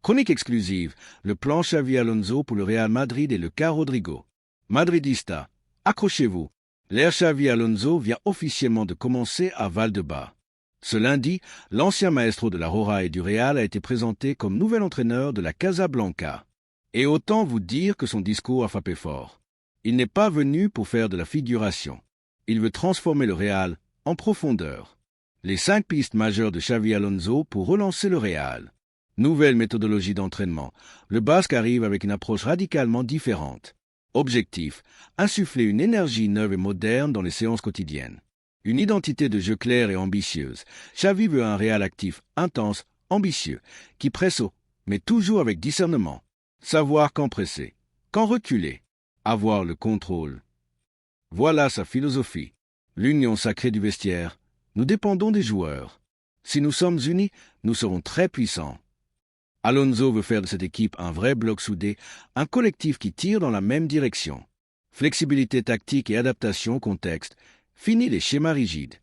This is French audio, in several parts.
Chronique exclusive, le plan Xavi Alonso pour le Real Madrid et le cas Rodrigo. Madridista, accrochez-vous. L'ère Xavi Alonso vient officiellement de commencer à Valdebebas. Ce lundi, l'ancien maestro de la Roja et du Real a été présenté comme nouvel entraîneur de la Casablanca. Et autant vous dire que son discours a frappé fort. Il n'est pas venu pour faire de la figuration. Il veut transformer le Real en profondeur. Les 5 pistes majeures de Xavi Alonso pour relancer le Real. Nouvelle méthodologie d'entraînement. Le Basque arrive avec une approche radicalement différente. Objectif, insuffler une énergie neuve et moderne dans les séances quotidiennes. Une identité de jeu claire et ambitieuse. Xavi veut un Real actif, intense, ambitieux, qui presse haut, mais toujours avec discernement. Savoir quand presser, quand reculer, avoir le contrôle. Voilà sa philosophie. L'union sacrée du vestiaire. Nous dépendons des joueurs. Si nous sommes unis, nous serons très puissants. Alonso veut faire de cette équipe un vrai bloc soudé, un collectif qui tire dans la même direction. Flexibilité tactique et adaptation au contexte. Fini les schémas rigides.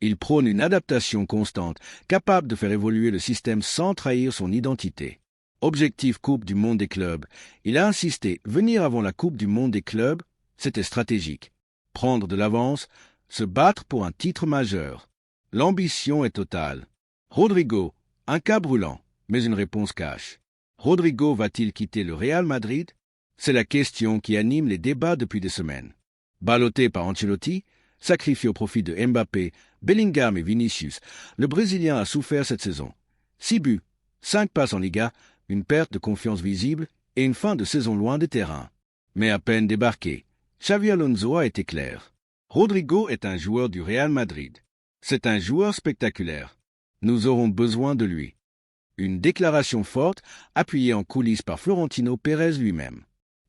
Il prône une adaptation constante, capable de faire évoluer le système sans trahir son identité. Objectif Coupe du Monde des clubs. Il a insisté, venir avant la Coupe du Monde des clubs, c'était stratégique. Prendre de l'avance, se battre pour un titre majeur. L'ambition est totale. Rodrigo, un cas brûlant, mais une réponse cache. Rodrigo va-t-il quitter le Real Madrid? C'est la question qui anime les débats depuis des semaines. Ballotté par Ancelotti, sacrifié au profit de Mbappé, Bellingham et Vinicius, le Brésilien a souffert cette saison. 6 buts, 5 passes en Liga, une perte de confiance visible et une fin de saison loin des terrains. Mais à peine débarqué, Xavi Alonso a été clair. Rodrigo est un joueur du Real Madrid. C'est un joueur spectaculaire. Nous aurons besoin de lui. Une déclaration forte, appuyée en coulisses par Florentino Pérez lui-même.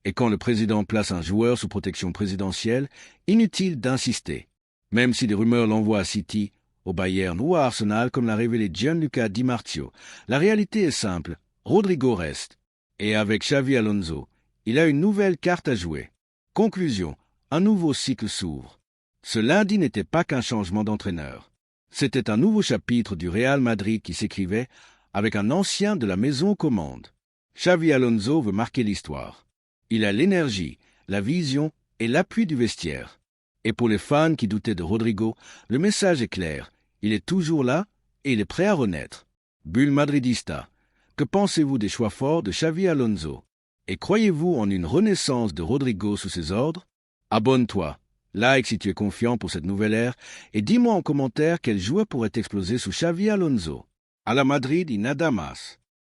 Et quand le président place un joueur sous protection présidentielle, inutile d'insister. Même si des rumeurs l'envoient à City, au Bayern ou à Arsenal, comme l'a révélé Gianluca Di Marzio, la réalité est simple. Rodrigo reste. Et avec Xavi Alonso, il a une nouvelle carte à jouer. Conclusion, un nouveau cycle s'ouvre. Ce lundi n'était pas qu'un changement d'entraîneur. C'était un nouveau chapitre du Real Madrid qui s'écrivait avec un ancien de la maison aux commandes. Xavi Alonso veut marquer l'histoire. Il a l'énergie, la vision et l'appui du vestiaire. Et pour les fans qui doutaient de Rodrigo, le message est clair. Il est toujours là et il est prêt à renaître. Bulle madridista. Que pensez-vous des choix forts de Xavi Alonso? Et croyez-vous en une renaissance de Rodrigo sous ses ordres? Abonne-toi, like si tu es confiant pour cette nouvelle ère et dis-moi en commentaire quel joueur pourrait exploser sous Xavi Alonso. A la Madrid y nada más.